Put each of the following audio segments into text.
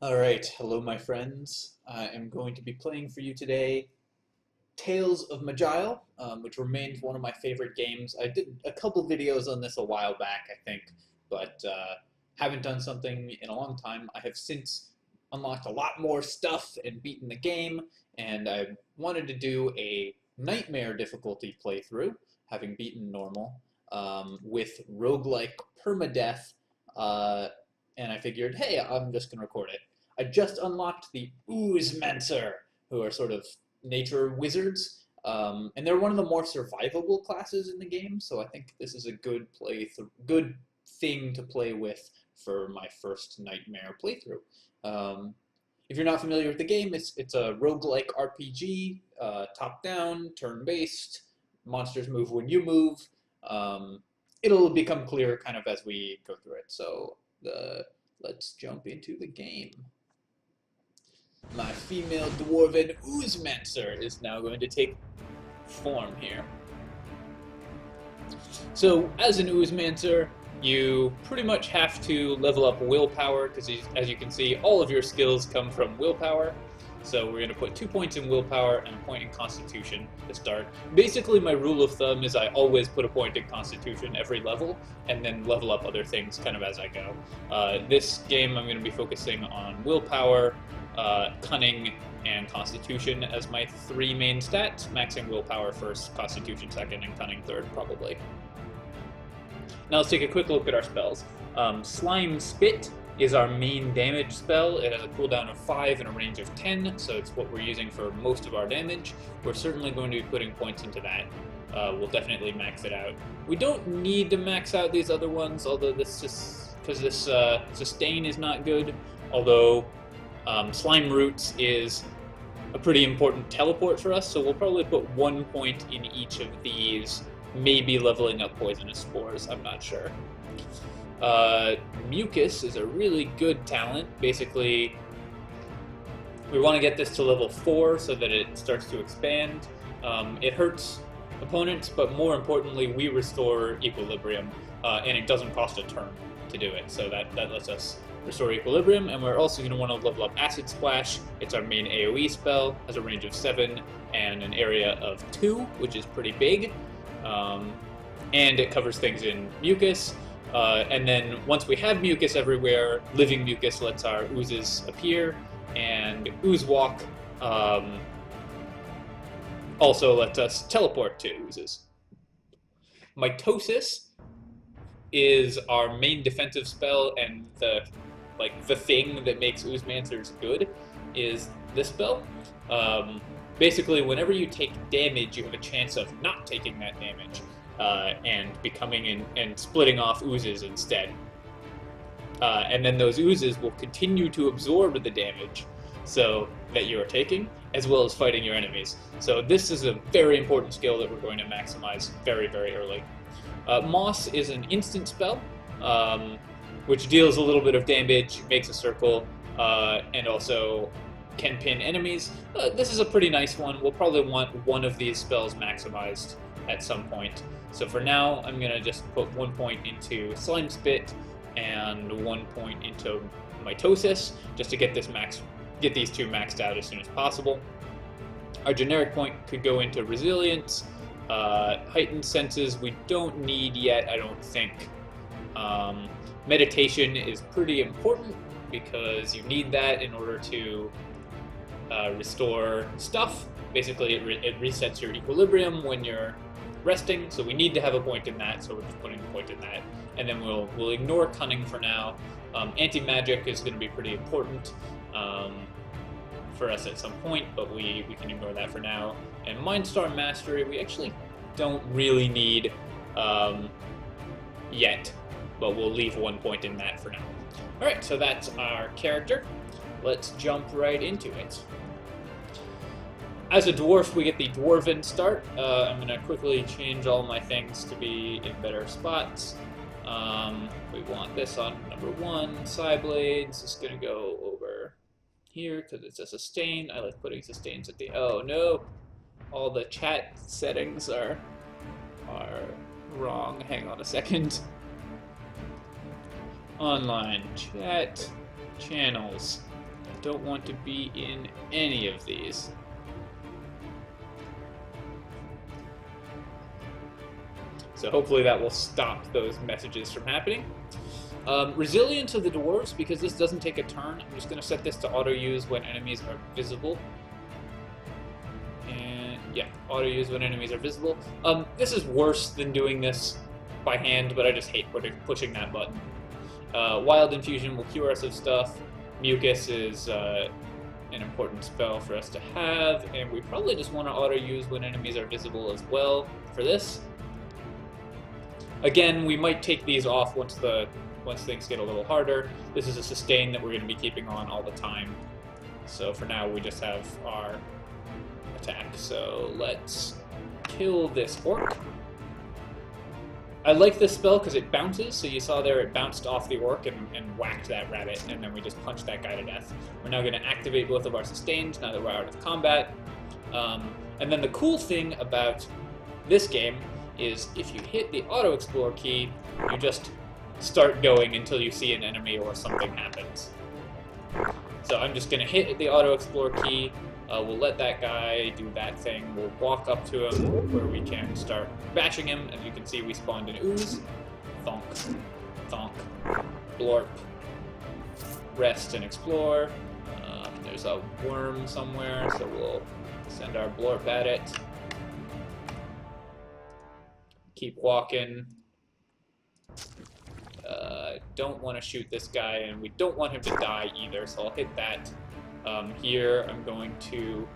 Alright, hello my friends. I am going to be playing for you today Tales of Maj'Eyal, which remains one of my favorite games. I did a couple videos on this a while back, I think, but haven't done something in a long time. I have since unlocked a lot more stuff and beaten the game, and I wanted to do a nightmare difficulty playthrough, having beaten normal, with roguelike permadeath, uh, and I figured, hey, I'm just going to record it. I just unlocked the Oozemancer, who are sort of nature wizards, and they're one of the more survivable classes in the game. So I think this is a good thing to play with for my first nightmare playthrough. If you're not familiar with the game, it's a roguelike RPG, top down, turn based. Monsters move when you move. It'll become clear kind of as we go through it. So let's jump into the game. My female Dwarven Oozemancer is now going to take form here. So, as an Oozemancer, you pretty much have to level up willpower, because as you can see, all of your skills come from willpower. So we're going to put 2 points in willpower and a point in constitution to start. Basically, my rule of thumb is I always put a point in constitution every level, and then level up other things kind of as I go. This game I'm going to be focusing on willpower, cunning, and constitution as my 3 main stats, maxing willpower first, constitution second, and cunning third probably. Now let's take a quick look at our spells. Slime Spit is our main damage spell. It has a cooldown of 5 and a range of 10, so it's what we're using for most of our damage. We're certainly going to be putting points into that. We'll definitely max it out. We don't need to max out these other ones, although this just because this sustain is not good. Although Slime Roots is a pretty important teleport for us, so we'll probably put 1 point in each of these, maybe leveling up Poisonous Spores, I'm not sure. Mucus is a really good talent. Basically, we want to get this to level 4 so that it starts to expand. It hurts opponents, but more importantly, we restore equilibrium, and it doesn't cost a turn to do it, so that lets us restore equilibrium. And we're also going to want to level up Acid Splash. It's our main AoE spell, has a range of 7 and an area of 2, which is pretty big, and it covers things in Mucus. And then once we have mucus everywhere, living mucus lets our oozes appear, and ooze walk also lets us teleport to oozes. Mitosis is our main defensive spell, and the thing that makes Oozemancers good is this spell. Basically, whenever you take damage, you have a chance of not taking that damage. And becoming and splitting off oozes instead. And then those oozes will continue to absorb the damage so that you are taking, as well as fighting your enemies. So this is a very important skill that we're going to maximize very, very early. Moss is an instant spell, which deals a little bit of damage, makes a circle, and also can pin enemies. This is a pretty nice one. We'll probably want one of these spells maximized at some point. So for now, I'm going to just put 1 point into Slime Spit and 1 point into Mitosis, just to get these two maxed out as soon as possible. Our generic point could go into Resilience. Heightened Senses we don't need yet, I don't think. Meditation is pretty important, because you need that in order to restore stuff. Basically, it resets your equilibrium when you're resting, so we need to have a point in that, so we're just putting a point in that. And then we'll ignore Cunning for now. Anti-magic is going to be pretty important for us at some point, but we can ignore that for now. And Mindstar Mastery, we actually don't really need yet, but we'll leave 1 point in that for now. Alright, so that's our character. Let's jump right into it. As a dwarf, we get the Dwarven start. I'm going to quickly change all my things to be in better spots. We want this on number 1, Psyblades. It's going to go over here because it's a sustain. I like putting sustains at the... Oh no! All the chat settings are wrong. Hang on a second. Online chat channels. don't want to be in any of these. So hopefully that will stop those messages from happening. Resilience of the dwarves, because this doesn't take a turn, I'm just going to set this to auto-use when enemies are visible. And yeah, auto-use when enemies are visible. This is worse than doing this by hand, but I just hate pushing that button. Wild Infusion will cure us of stuff. Mucus is an important spell for us to have, and we probably just want to auto-use when enemies are visible as well for this. Again, we might take these off once things get a little harder. This is a sustain that we're going to be keeping on all the time. So for now, we just have our attack. So let's kill this orc. I like this spell because it bounces, so you saw there it bounced off the orc and whacked that rabbit, and then we just punched that guy to death. We're now going to activate both of our sustains now that we're out of combat. And then the cool thing about this game is if you hit the auto-explore key, you just start going until you see an enemy or something happens. So I'm just going to hit the auto-explore key. We'll let that guy do that thing. We'll walk up to him where we can start bashing him. As you can see, we spawned an ooze. Thonk. Thonk. Blorp. Rest and explore. There's a worm somewhere, so we'll send our blorp at it. Keep walking. Don't want to shoot this guy, and we don't want him to die either, so I'll hit that. Here, I'm going to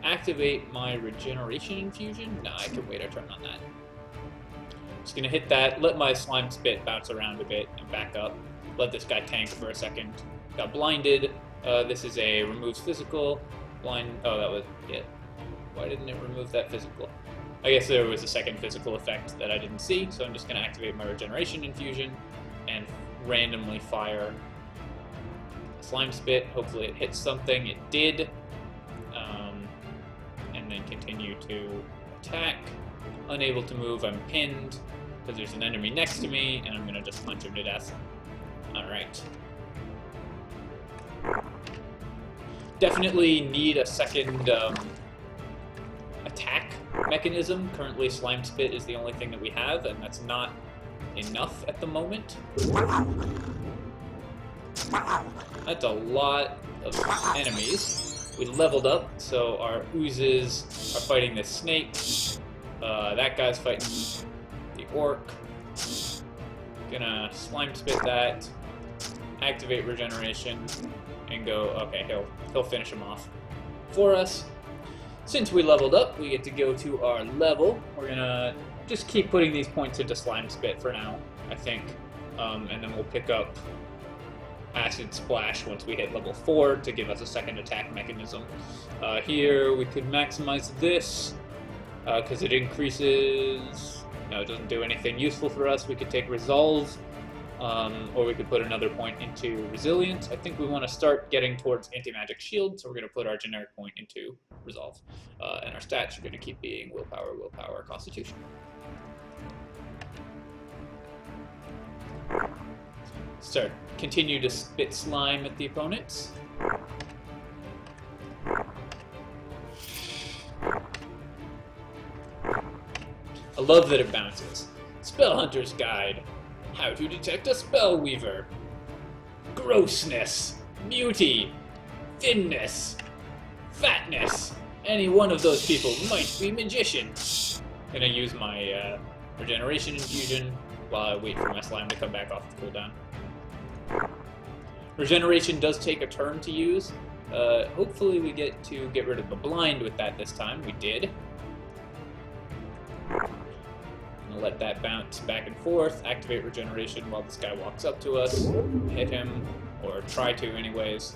activate my regeneration infusion. Nah, I can wait a turn on that. Just going to hit that, let my slime spit bounce around a bit and back up. Let this guy tank for a second. Got blinded. This is a removes physical. Blind. Oh, that was it. Why didn't it remove that physical? I guess there was a second physical effect that I didn't see, so I'm just going to activate my regeneration infusion and randomly fire slime spit. Hopefully it hits something. It did. And then continue to attack. Unable to move. I'm pinned because there's an enemy next to me, and I'm going to just punch him to death. Alright. Definitely need a second attack mechanism. Currently, slime spit is the only thing that we have, and that's not enough at the moment. That's a lot of enemies. We leveled up, so our oozes are fighting this snake. That guy's fighting the orc. Gonna slime spit that, activate regeneration, and go. Okay, he'll finish him off for us. Since we leveled up, we get to go to our level. We're gonna just keep putting these points into slime spit for now, I think, and then we'll pick up Acid Splash once we hit level 4 to give us a second attack mechanism. Here we could maximize this because it increases. No, it doesn't do anything useful for us. We could take Resolve, or we could put another point into Resilience. I think we want to start getting towards Anti-Magic Shield, so we're going to put our generic point into Resolve. And our stats are going to keep being Willpower, Willpower, Constitution. Start. Continue to spit slime at the opponents. I love that it bounces. Spell Hunter's Guide. How to detect a spell weaver. Grossness. Beauty. Thinness. Fatness. Any one of those people might be magician. Gonna use my regeneration infusion while I wait for my slime to come back off the cooldown. Regeneration does take a turn to use. Hopefully we get to get rid of the blind with that this time. We did. I'm gonna let that bounce back and forth, activate regeneration while this guy walks up to us, hit him, or try to anyways.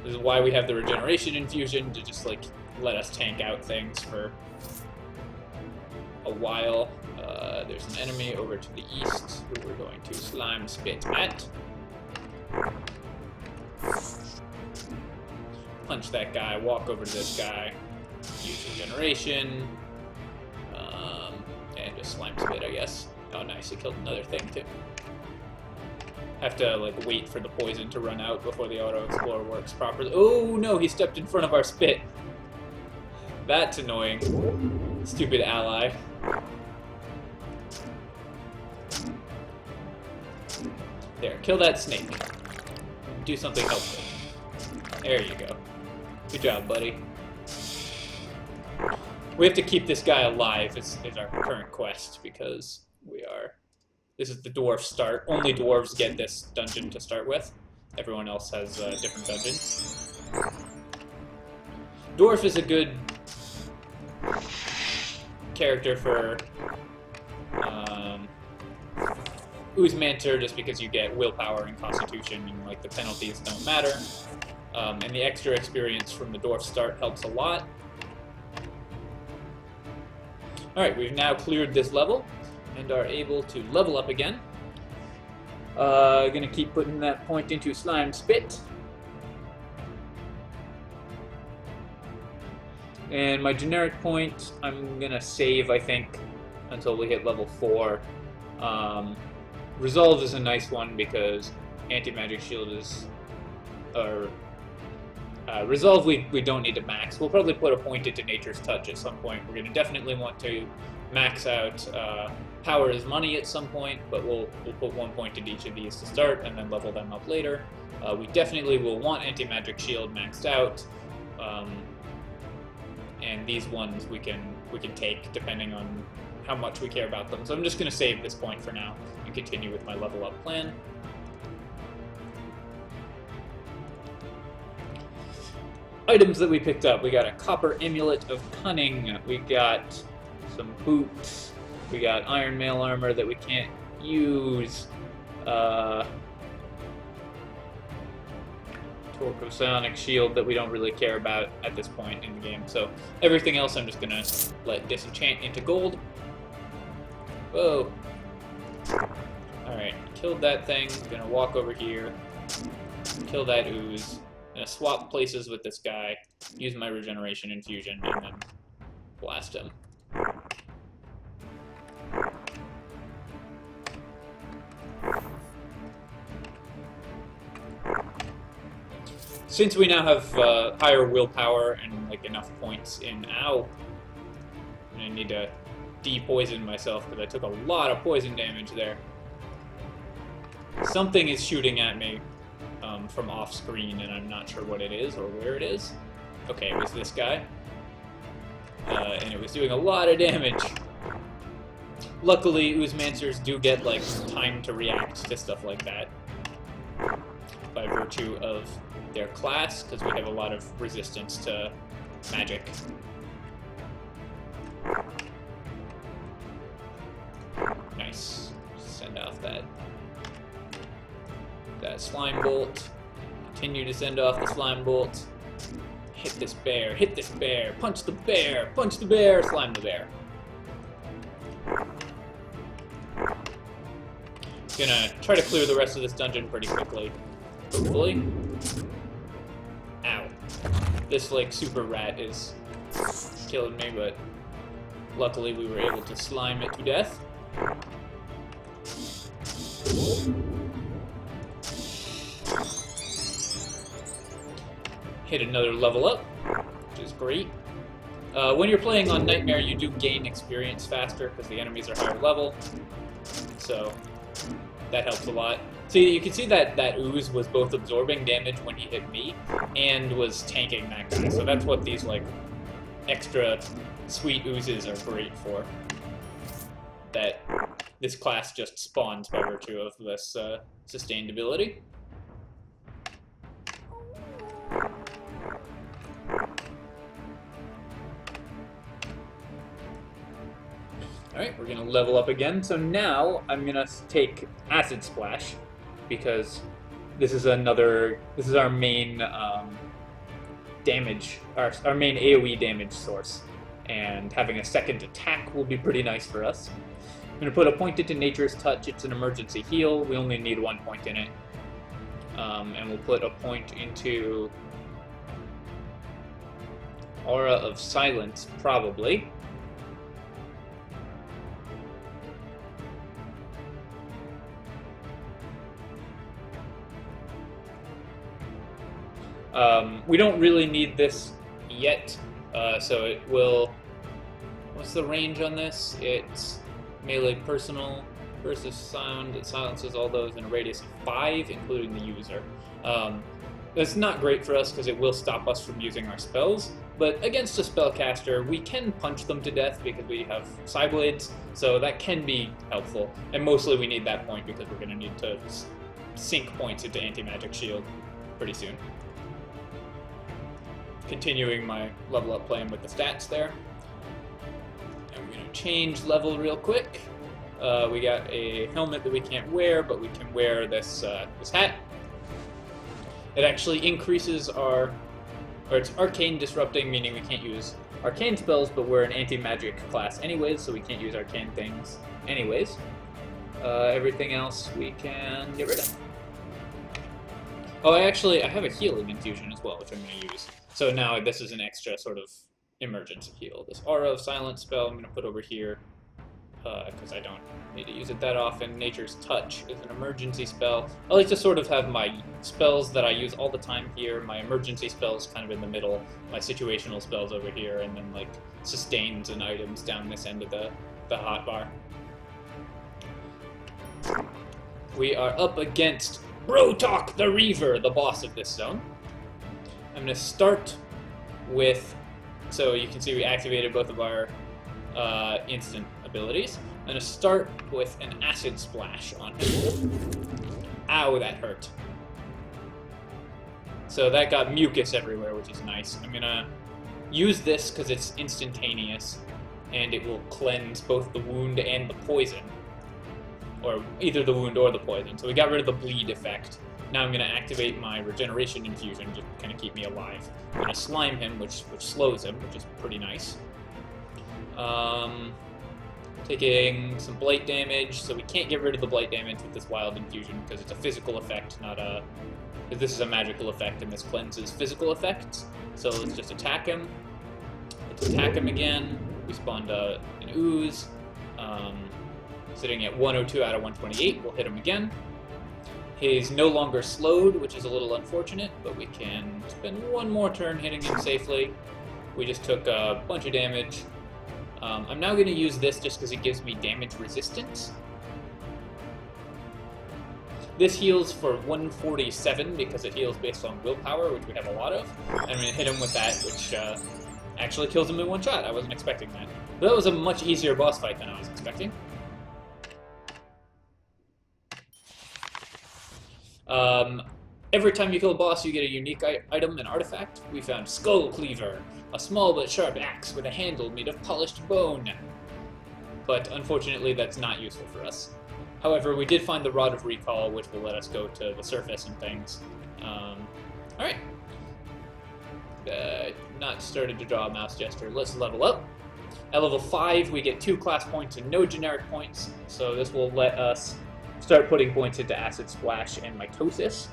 This is why we have the regeneration infusion, to just like let us tank out things for a while. There's an enemy over to the east who we're going to slime spit at. Punch that guy, walk over to this guy, use regeneration, and just slime spit, I guess. Oh nice, he killed another thing too. Have to like wait for the poison to run out before the auto explore works properly. Oh no, he stepped in front of our spit. That's annoying. Stupid ally. There, kill that snake. Do something helpful. There you go. Good job, buddy. We have to keep this guy alive is our current quest, because this is the dwarf start. Only dwarves get this dungeon to start with. Everyone else has different dungeons. Dwarf is a good character for Oozemancer, just because you get willpower and constitution, and like the penalties don't matter. And the extra experience from the dwarf start helps a lot. Alright, we've now cleared this level and are able to level up again. Gonna keep putting that point into slime spit. And my generic point, I'm gonna save, I think, until we hit level 4. Resolve is a nice one because anti-magic shield is... Resolve we don't need to max. We'll probably put a point into Nature's Touch at some point. We're gonna definitely want to max out Power is Money at some point, but we'll put 1 point into each of these to start and then level them up later. We definitely will want anti-magic shield maxed out. And these ones we can take depending on how much we care about them. So I'm just going to save this point for now and continue with my level up plan. Items that we picked up. We got a copper amulet of cunning. We got some boots. We got iron mail armor that we can't use. Torcosonic shield that we don't really care about at this point in the game. So everything else I'm just gonna let disenchant into gold. Whoa. Alright, killed that thing. Gonna walk over here. Kill that ooze. Gonna swap places with this guy. Use my regeneration infusion and then blast him. Since we now have higher willpower and like enough points in I need to de-poison myself because I took a lot of poison damage there. Something is shooting at me from off screen, and I'm not sure what it is or where it is. Okay, it was this guy, and it was doing a lot of damage. Luckily, Oozemancers do get like time to react to stuff like that by virtue of their class, because we have a lot of resistance to magic. Nice. Send off that slime bolt. Continue to send off the slime bolt. Hit this bear, hit this bear, punch the bear, punch the bear, slime the bear. Gonna try to clear the rest of this dungeon pretty quickly, hopefully. Ow. This, like, super rat is killing me, but luckily we were able to slime it to death. Hit another level up, which is great. When you're playing on Nightmare, you do gain experience faster because the enemies are higher level, so that helps a lot. See, you can see that ooze was both absorbing damage when he hit me and was tanking that guy, so that's what these like extra sweet oozes are great for. That this class just spawns by virtue of this sustained ability. Alright, we're going to level up again. So now I'm going to take Acid Splash, because this is our main damage, our main AoE damage source. And having a second attack will be pretty nice for us. I'm going to put a point into Nature's Touch. It's an emergency heal. We only need 1 point in it. And we'll put a point into Aura of Silence, probably. We don't really need this yet, so it will... What's the range on this? It's melee personal versus sound. It silences all those in a radius of 5, including the user. That's not great for us because it will stop us from using our spells, but against a spellcaster, we can punch them to death because we have Psyblades, so that can be helpful. And mostly we need that point because we're going to need to sink points into anti-magic shield pretty soon. Continuing my level up playing with the stats there. And we're going to change level real quick. We got a helmet that we can't wear, but we can wear this this hat. It actually increases our... or it's arcane disrupting, meaning we can't use arcane spells, but we're an anti-magic class anyways, so we can't use arcane things anyways. Everything else we can get rid of. Oh, I have a healing infusion as well, which I'm going to use. So now this is an extra sort of emergency heal. This Aura of Silence spell I'm going to put over here, because I don't need to use it that often. Nature's Touch is an emergency spell. I like to sort of have my spells that I use all the time here, my emergency spells kind of in the middle, my situational spells over here, and then like sustains and items down this end of the hotbar. We are up against Brotok the Reaver, the boss of this zone. I'm going to start with, so you can see we activated both of our instant abilities. I'm going to start with an Acid Splash on him. Ow, that hurt. So that got mucus everywhere, which is nice. I'm going to use this because it's instantaneous, and it will cleanse both the wound and the poison. Or either the wound or the poison. So we got rid of the bleed effect. Now I'm going to activate my regeneration infusion to kind of keep me alive. I'm going to slime him, which slows him, which is pretty nice. Taking some blight damage, so we can't get rid of the blight damage with this wild infusion because it's a physical effect, not a... This is a magical effect, and this cleanses physical effects. So let's just attack him. Let's attack him again. We spawned an ooze. Sitting at 102 out of 128, we'll hit him again. He's no longer slowed, which is a little unfortunate, but we can spend one more turn hitting him safely. We just took a bunch of damage. I'm now going to use this just because it gives me damage resistance. This heals for 147 because it heals based on willpower, which we have a lot of. I'm going to hit him with that, which actually kills him in one shot. I wasn't expecting that. But that was a much easier boss fight than I was expecting. Every time you kill a boss, you get a unique item and artifact. We found Skull Cleaver, a small but sharp axe with a handle made of polished bone. But unfortunately, that's not useful for us. However, we did find the Rod of Recall, which will let us go to the surface and things. Alright. Not started to draw a mouse gesture. Let's level up. At level 5, we get 2 class points and no generic points, so this will let us start putting points into Acid Splash and Mitosis.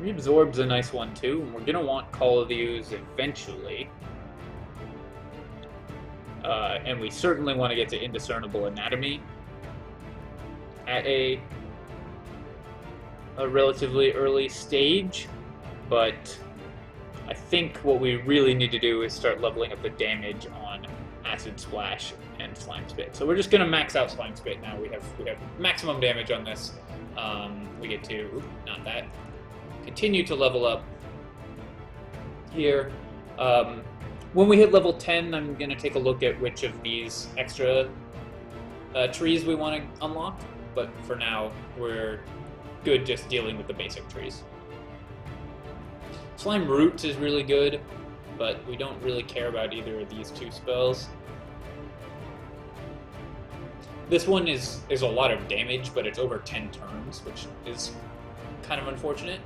Reabsorb's a nice one too, and we're going to want Call of the Ooze eventually. And we certainly want to get to Indiscernible Anatomy at a relatively early stage, but I think what we really need to do is start leveling up the damage on Acid Splash and Slime Spit. So we're just going to max out Slime Spit now. We have maximum damage on this. We get to, not that, continue to level up here. When we hit level 10, I'm going to take a look at which of these extra trees we want to unlock, but for now, we're good just dealing with the basic trees. Slime Roots is really good, but we don't really care about either of these 2 spells. This one is a lot of damage, but it's over 10 turns, which is kind of unfortunate.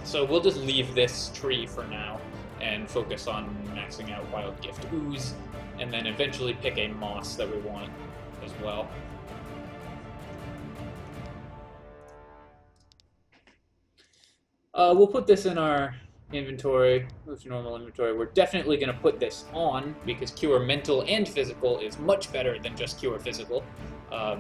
So we'll just leave this tree for now and focus on maxing out Wild Gift Ooze, and then eventually pick a moss that we want as well. We'll put this in our inventory, move to normal inventory. We're definitely going to put this on because Cure Mental and Physical is much better than just Cure Physical.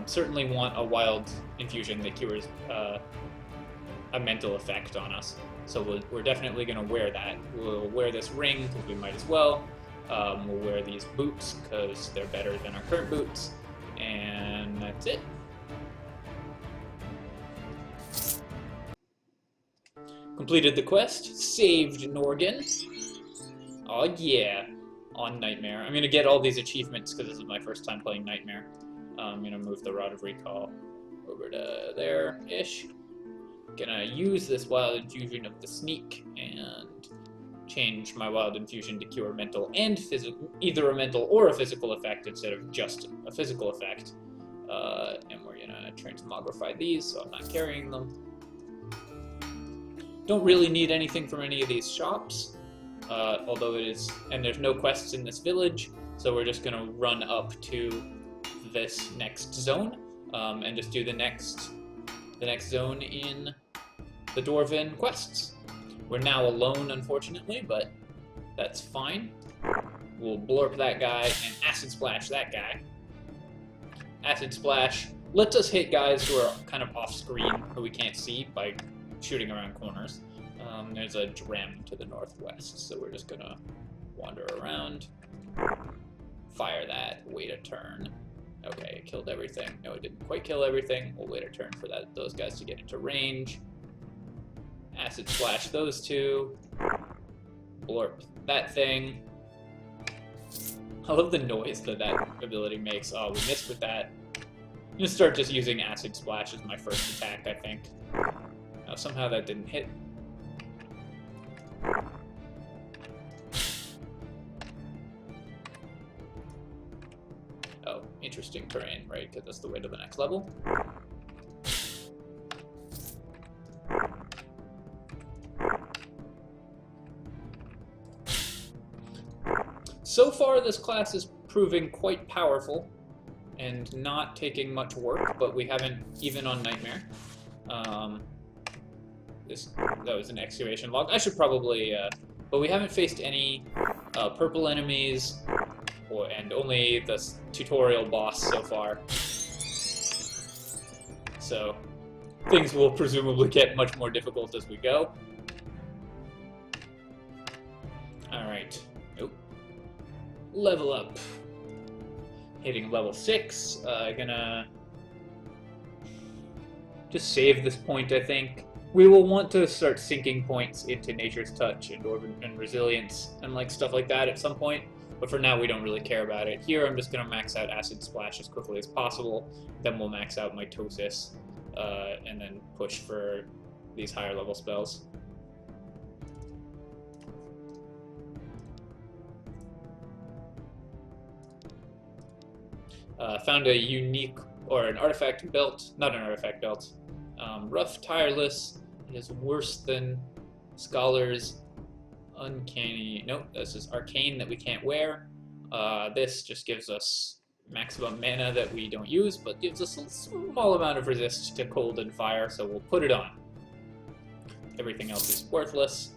Certainly want a wild infusion that cures a mental effect on us. So we're definitely going to wear that. We'll wear this ring because we might as well. We'll wear these boots because they're better than our current boots. And that's it. Completed the quest. Saved Norgan. Oh yeah. On Nightmare. I'm going to get all these achievements because this is my first time playing Nightmare. I'm going to move the Rod of Recall over to there-ish. Gonna use this Wild Infusion of the Sneak and change my Wild Infusion to cure mental and physical, either a mental or a physical effect instead of just a physical effect. And we're gonna transmogrify these, so I'm not carrying them. Don't really need anything from any of these shops, although it is, and there's no quests in this village, so we're just gonna run up to this next zone and just do the next zone in the Dwarven quests. We're now alone, unfortunately, but that's fine. We'll blorp that guy and Acid Splash that guy. Acid Splash lets us hit guys who are kind of off-screen, who we can't see by shooting around corners. There's a Drem to the northwest, so we're just gonna wander around, fire that, wait a turn. Okay, it killed everything. No, it didn't quite kill everything. We'll wait a turn for those guys to get into range. Acid Splash those two. Blorp that thing. I love the noise that ability makes. Oh, we missed with that. I'm gonna start just using Acid Splash as my first attack, I think. Now, somehow that didn't hit. Oh, interesting terrain, right? Because that's the way to the next level. So far, this class is proving quite powerful and not taking much work, but we haven't, even on Nightmare. That was an excavation log. I should probably, but we haven't faced any purple enemies, and only the tutorial boss so far. So things will presumably get much more difficult as we go. Alright. Nope. Level up. Hitting level 6. Gonna just save this point, I think. We will want to start sinking points into Nature's Touch and Dwarven and Resilience and like stuff like that at some point. But for now, we don't really care about it. Here, I'm just going to max out Acid Splash as quickly as possible. Then we'll max out Mitosis, and then push for these higher level spells. Found a unique, or an artifact belt, not an artifact belt. Rough Tireless. It is worse than Scholar's Uncanny. Nope, this is Arcane that we can't wear. This just gives us maximum mana that we don't use, but gives us a small amount of resist to cold and fire, so we'll put it on. Everything else is worthless.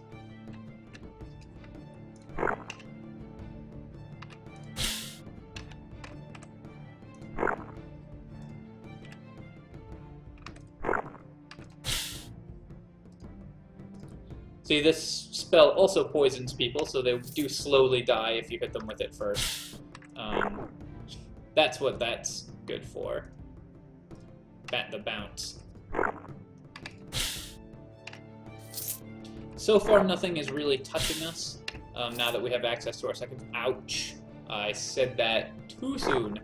See, this spell also poisons people, so they do slowly die if you hit them with it first. That's what that's good for. The bounce. So far, nothing is really touching us, now that we have access to our second... Ouch! I said that too soon.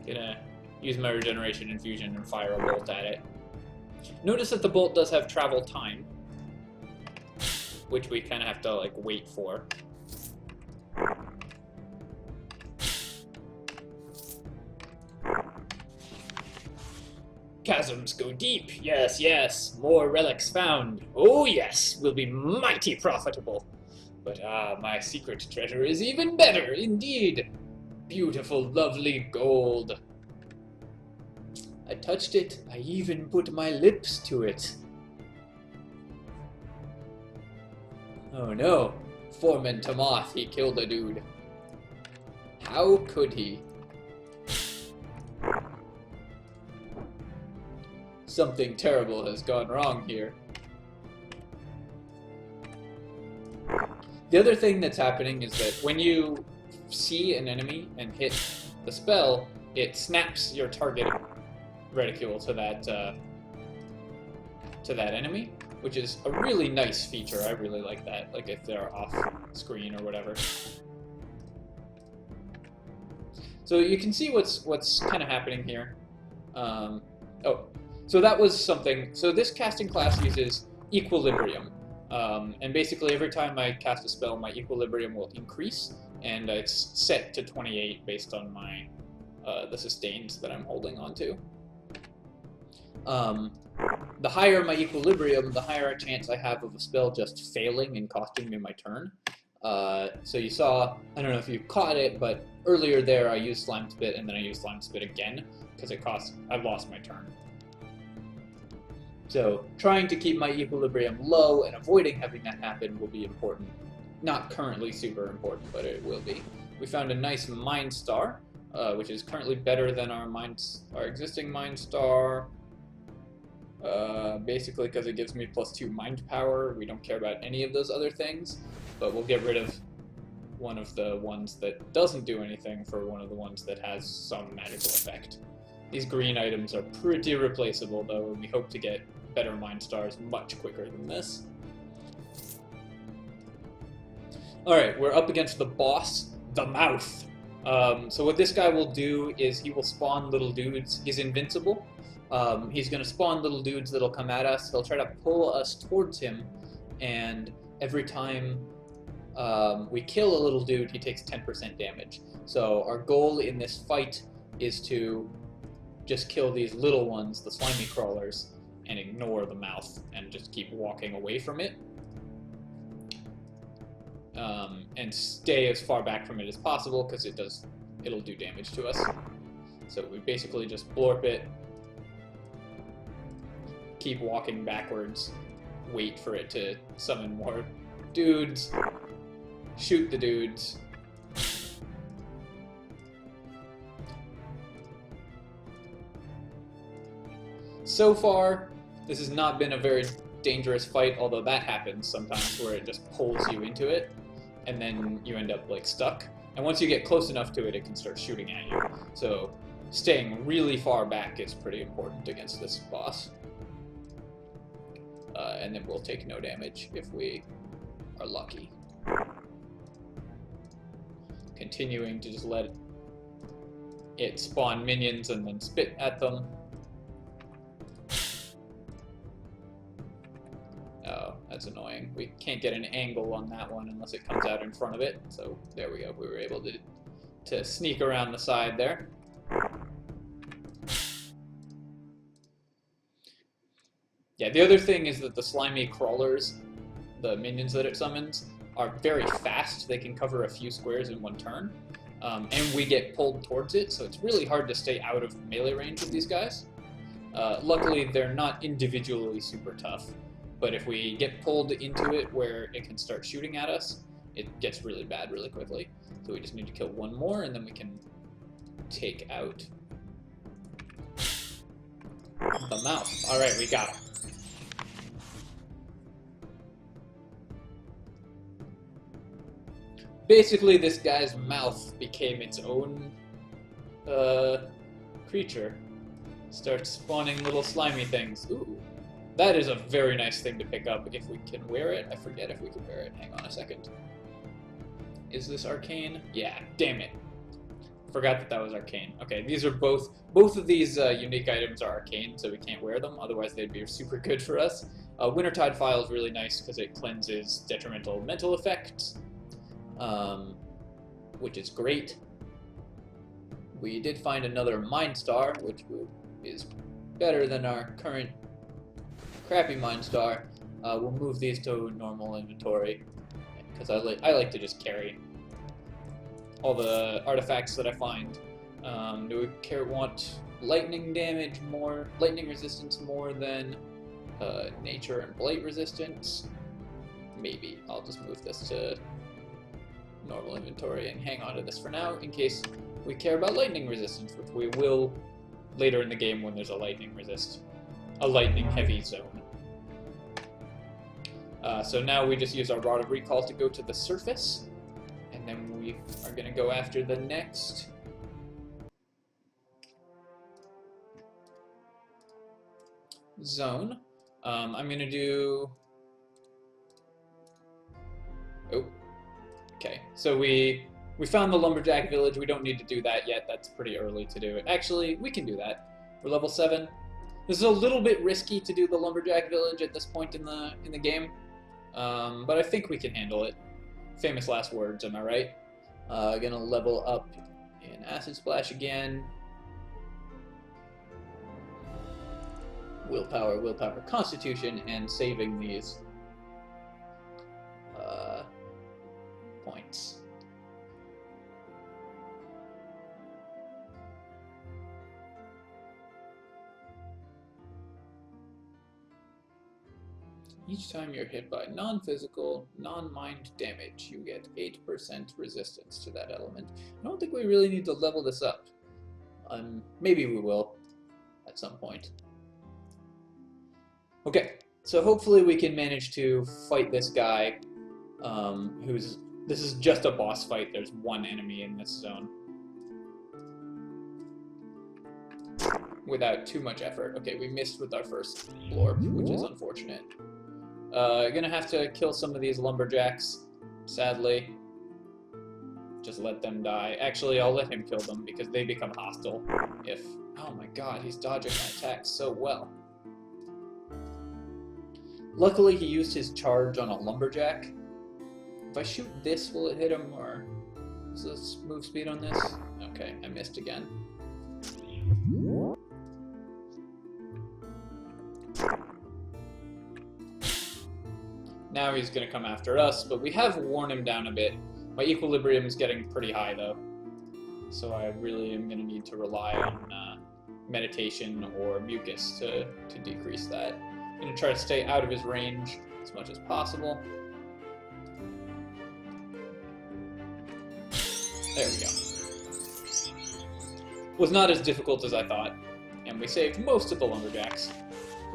Gonna use my Regeneration Infusion and fire a bolt at it. Notice that the bolt does have travel time, which we kind of have to, like, wait for. Chasms go deep. Yes, yes. More relics found. Oh, yes. Will be mighty profitable. But, my secret treasure is even better, indeed. Beautiful, lovely gold. I touched it. I even put my lips to it. Oh no, Foreman Tamoth, he killed a dude. How could he? Something terrible has gone wrong here. The other thing that's happening is that when you see an enemy and hit the spell, it snaps your target reticule to that enemy, which is a really nice feature. I really like that, like if they're off screen or whatever. So you can see what's kind of happening here. So that was something. So this casting class uses Equilibrium. And basically every time I cast a spell, my equilibrium will increase, and it's set to 28 based on my the sustains that I'm holding onto. The higher my equilibrium, the higher a chance I have of a spell just failing and costing me my turn. So you saw, I don't know if you caught it, but earlier there I used Slime Spit, and then I used Slime Spit again, because I've lost my turn. So trying to keep my equilibrium low and avoiding having that happen will be important. Not currently super important, but it will be. We found a nice Mind Star, which is currently better than our existing Mind Star. Basically because it gives me +2 mind power. We don't care about any of those other things, but we'll get rid of one of the ones that doesn't do anything for one of the ones that has some magical effect. These green items are pretty replaceable though, and we hope to get better Mind Stars much quicker than this. Alright, we're up against the boss, the Mouth. So what this guy will do is he will spawn little dudes. He's invincible. He's going to spawn little dudes that'll come at us. He'll try to pull us towards him, and every time we kill a little dude, he takes 10% damage. So our goal in this fight is to just kill these little ones, the slimy crawlers, and ignore the Mouth, and just keep walking away from it. And stay as far back from it as possible, because it'll do damage to us. So we basically just blorp it, keep walking backwards, wait for it to summon more dudes, shoot the dudes. So far, this has not been a very dangerous fight, although that happens sometimes where it just pulls you into it, and then you end up like stuck. And once you get close enough to it, it can start shooting at you. So staying really far back is pretty important against this boss. And then we'll take no damage if we are lucky. Continuing to just let it spawn minions and then spit at them. Oh, that's annoying. We can't get an angle on that one unless it comes out in front of it. So there we go. We were able to sneak around the side there. Yeah, the other thing is that the slimy crawlers, the minions that it summons, are very fast. They can cover a few squares in one turn. And we get pulled towards it, so it's really hard to stay out of melee range of these guys. Luckily, they're not individually super tough, but if we get pulled into it where it can start shooting at us, it gets really bad really quickly. So we just need to kill one more, and then we can take out the Mouth. Alright, we got him. Basically, this guy's mouth became its own creature. Starts spawning little slimy things. Ooh, that is a very nice thing to pick up if we can wear it. I forget if we can wear it. Hang on a second. Is this arcane? Yeah, damn it. Forgot that that was arcane. Okay, these are both of these unique items are arcane, so we can't wear them. Otherwise, they'd be super good for us. Wintertide File is really nice because it cleanses detrimental mental effects. Which is great. We did find another Mind Star, which is better than our current crappy Mind Star. We'll move these to normal inventory because I like to just carry all the artifacts that I find. Do we want lightning damage more, lightning resistance more than nature and blight resistance? Maybe. I'll just move this to normal inventory and hang on to this for now in case we care about lightning resistance, which we will later in the game when there's a lightning resist. a lightning-heavy zone. So now we just use our Rod of Recall to go to the surface, and then we are going to go after the next zone. I'm going to do... Oh, okay. So we found the Lumberjack village. We don't need to do that yet. That's pretty early to do it. Actually, we can do that. We're level 7. This is a little bit risky to do the Lumberjack village at this point in the game, but I think we can handle it. Famous last words, am I right? Gonna level up in Acid Splash again. Willpower, willpower, Constitution, and saving these points. Each time you're hit by non-physical, non-mind damage, you get 8% resistance to that element. I don't think we really need to level this up. Maybe we will at some point. Okay, so hopefully we can manage to fight this guy, this is just a boss fight. There's one enemy in this zone. Without too much effort. Okay, we missed with our first blorb, which is unfortunate. Gonna have to kill some of these lumberjacks, sadly. Just let them die. Actually, I'll let him kill them because they become hostile if... Oh my god, he's dodging my attacks so well. Luckily, he used his charge on a lumberjack. If I shoot this, will it hit him, or is this move speed on this? Okay, I missed again. Now he's going to come after us, but we have worn him down a bit. My equilibrium is getting pretty high, though. So I really am going to need to rely on meditation or mucus to decrease that. I'm going to try to stay out of his range as much as possible. There we go. Was not as difficult as I thought, and we saved most of the lumberjacks.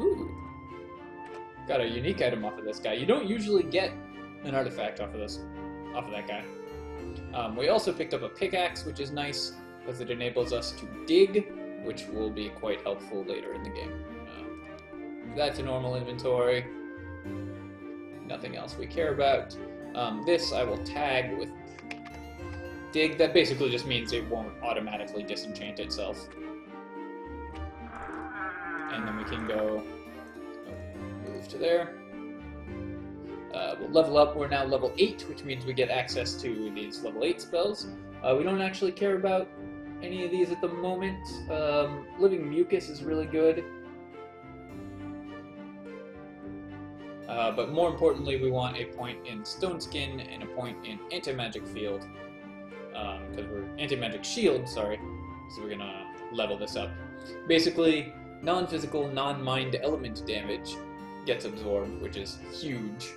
Ooh. Got a unique item off of this guy. You don't usually get an artifact off of that guy. We also picked up a pickaxe, which is nice, because it enables us to dig, which will be quite helpful later in the game. That's a normal inventory. Nothing else we care about. This I will tag with dig. That basically just means it won't automatically disenchant itself. And then we can go move to there. We'll level up. We're now level 8, which means we get access to these level 8 spells. We don't actually care about any of these at the moment. Living Mucus is really good. But more importantly, we want a point in Stone Skin and a point in Anti-Magic Field. Because we're Anti-Magic Shield, sorry. So we're gonna level this up. Basically, non-physical, non-mind element damage gets absorbed, which is huge.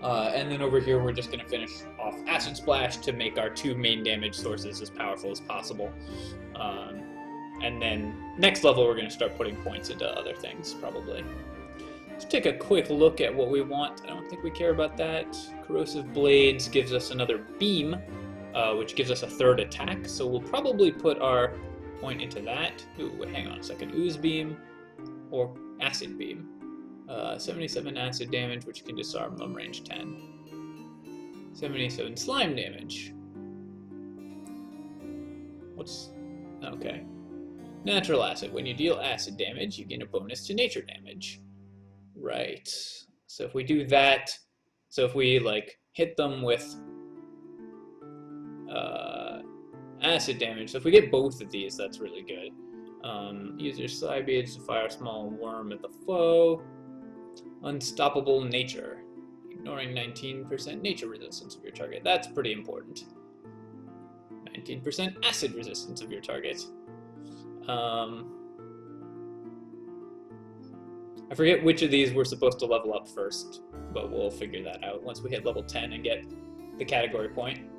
And then over here, we're just going to finish off Acid Splash to make our 2 main damage sources as powerful as possible. And then next level, we're going to start putting points into other things, probably. Let's take a quick look at what we want. I don't think we care about that. Corrosive Blades gives us another beam, which gives us a 3rd attack. So we'll probably put our point into that. Ooh, wait, hang on a second. Ooze Beam or Acid Beam. 77 acid damage, which can disarm them, range 10. 77 slime damage. Okay. Natural acid. When you deal acid damage, you gain a bonus to nature damage. Right. So if we do that, so if we, hit them with acid damage, so if we get both of these, that's really good. Use your side beads to fire a small worm at the foe. Unstoppable nature. Ignoring 19% nature resistance of your target. That's pretty important. 19% acid resistance of your target. I forget which of these we're supposed to level up first, but we'll figure that out once we hit level 10 and get the category point.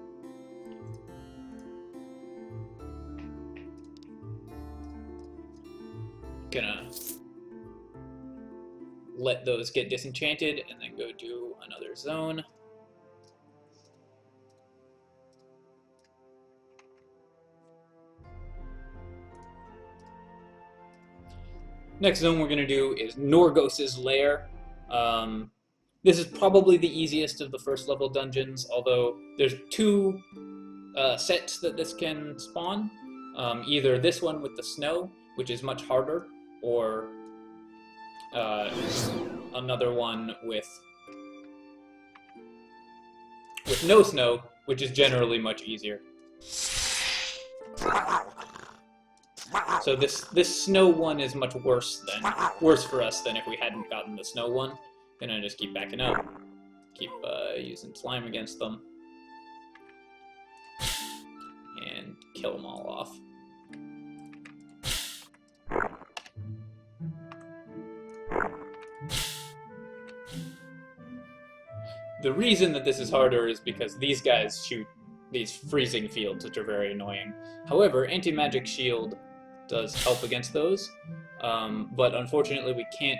Gonna let those get disenchanted and then go do another zone. Next zone we're going to do is Norgos's Lair. This is probably the easiest of the first level dungeons, although there's two sets that this can spawn. Either this one with the snow, which is much harder, or another one with no snow, which is generally much easier. So this snow one is much worse for us than if we hadn't gotten the snow one. Gonna just keep backing up, keep using slime against them, and kill them all off. The reason that this is harder is because these guys shoot these freezing fields, which are very annoying. However, anti-magic shield does help against those, but unfortunately we can't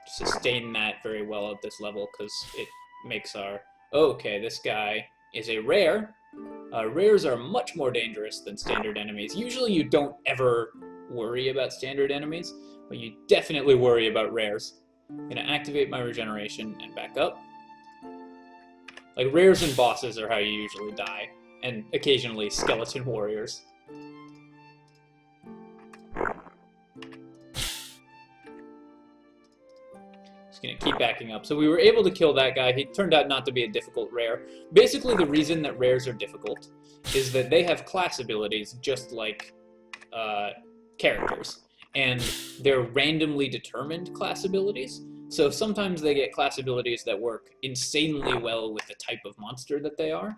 sustain that very well at this level because it makes our... Okay, this guy is a rare. Rares are much more dangerous than standard enemies. Usually you don't ever worry about standard enemies, but you definitely worry about rares. I'm gonna activate my regeneration and back up. Like, rares and bosses are how you usually die, and occasionally skeleton warriors. Just gonna keep backing up. So we were able to kill that guy. He turned out not to be a difficult rare. Basically, the reason that rares are difficult is that they have class abilities just like characters, and they're randomly determined class abilities. So sometimes they get class abilities that work insanely well with the type of monster that they are,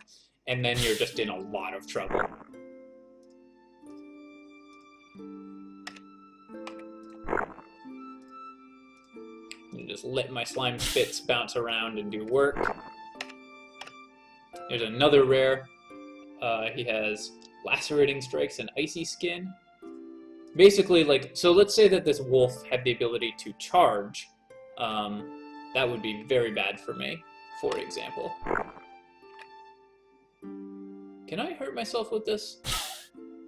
and then you're just in a lot of trouble. You just let my slime spits bounce around and do work. There's another rare. He has lacerating strikes and icy skin. Basically, like, so let's say that this wolf had the ability to charge. That would be very bad for me, for example. Can I hurt myself with this?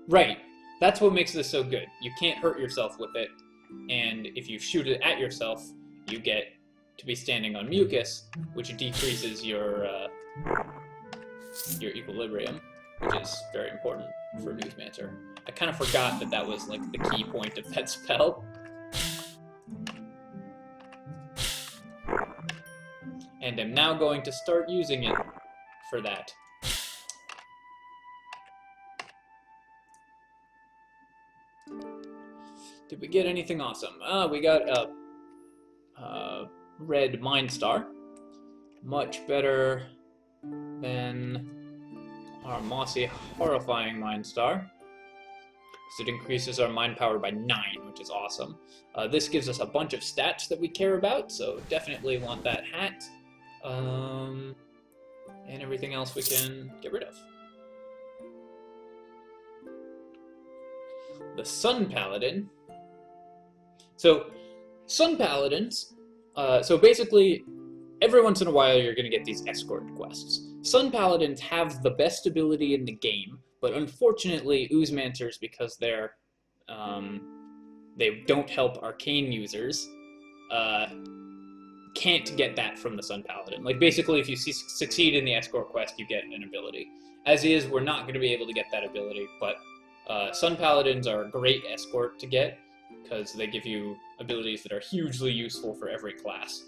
Right, that's what makes this so good. You can't hurt yourself with it, and if you shoot it at yourself, you get to be standing on mucus, which decreases your equilibrium, which is very important for Oozemancer. I kind of forgot that that was like the key point of that spell. And I'm now going to start using it for that. Did we get anything awesome? We got a red Mind Star. Much better than our mossy, horrifying Mind Star. So it increases our mind power by 9, which is awesome. This gives us a bunch of stats that we care about, so definitely want that hat. And everything else we can get rid of. The Sun Paladin. So, Sun Paladins, so basically, every once in a while you're going to get these escort quests. Sun Paladins have the best ability in the game, but unfortunately, Oozumancers, because they're, they don't help arcane users, can't get that from the Sun Paladin. Like, basically, if you succeed in the escort quest, you get an ability. As is, we're not going to be able to get that ability, but Sun Paladins are a great escort to get, because they give you abilities that are hugely useful for every class.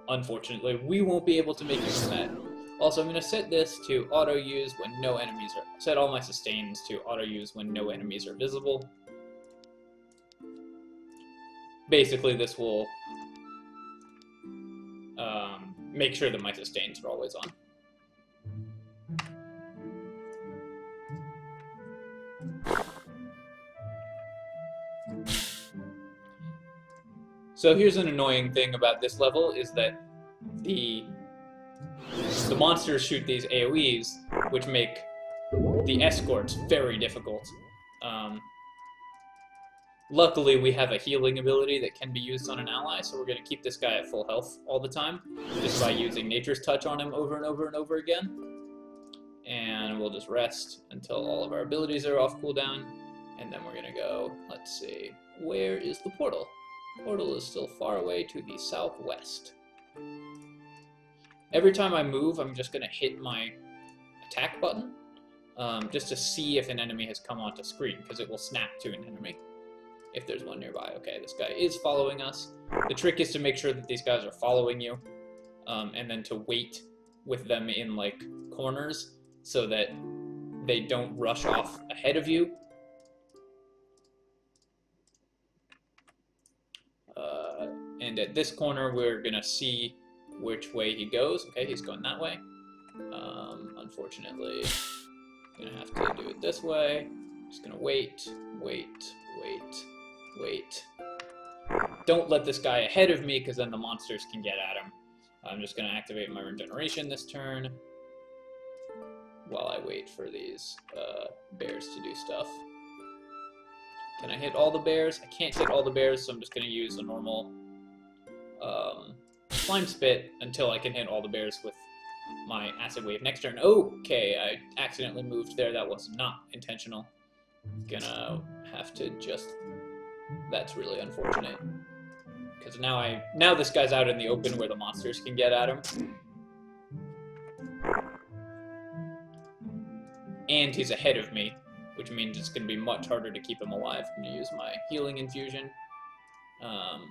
Unfortunately, we won't be able to make use of that. Also, I'm going to set this to auto-use when no enemies are... Set all my sustains to auto-use when no enemies are visible. Basically, this will make sure that my sustains are always on. So here's an annoying thing about this level, is that the monsters shoot these AoEs, which make the escorts very difficult. Luckily, we have a healing ability that can be used on an ally, so we're going to keep this guy at full health all the time, just by using Nature's Touch on him over and over and over again. And we'll just rest until all of our abilities are off cooldown, and then we're going to go, let's see, where is the portal? Portal is still far away to the southwest. Every time I move, I'm just going to hit my attack button, just to see if an enemy has come onto screen, because it will snap to an enemy if there's one nearby. Okay, this guy is following us. The trick is to make sure that these guys are following you, and then to wait with them in like corners so that they don't rush off ahead of you. And at this corner, we're gonna see which way he goes. Okay, he's going that way. Unfortunately, I'm gonna have to do it this way. Just gonna wait. Don't let this guy ahead of me, because then the monsters can get at him. I'm just gonna activate my regeneration this turn while I wait for these bears to do stuff. Can I hit all the bears? I can't hit all the bears, so I'm just gonna use a normal slime spit until I can hit all the bears with my acid wave next turn. Okay, I accidentally moved there. That was not intentional. Gonna have to just... That's really unfortunate. Because now this guy's out in the open where the monsters can get at him. And he's ahead of me, which means it's going to be much harder to keep him alive. I'm going to use my healing infusion.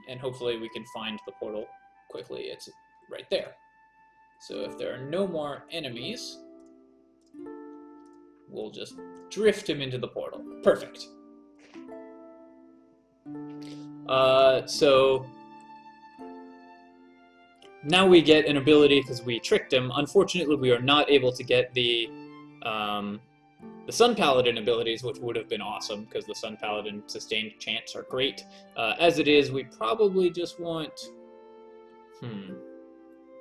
And hopefully we can find the portal quickly. It's right there. So if there are no more enemies, we'll just drift him into the portal. Perfect. So now we get an ability because we tricked him. Unfortunately, we are not able to get the Sun Paladin abilities, which would have been awesome because the Sun Paladin sustained chants are great. As it is, we probably just want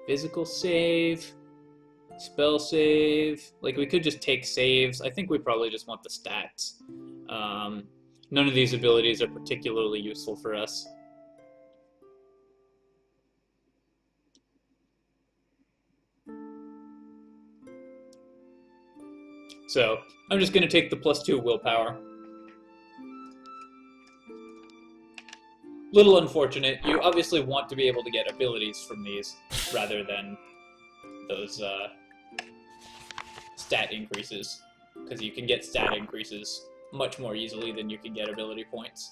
physical save, spell save. Like, we could just take saves. I think we probably just want the stats. None of these abilities are particularly useful for us. So, I'm just going to take the +2 willpower. Little unfortunate. You obviously want to be able to get abilities from these, rather than those stat increases. Because you can get stat increases much more easily than you can get ability points.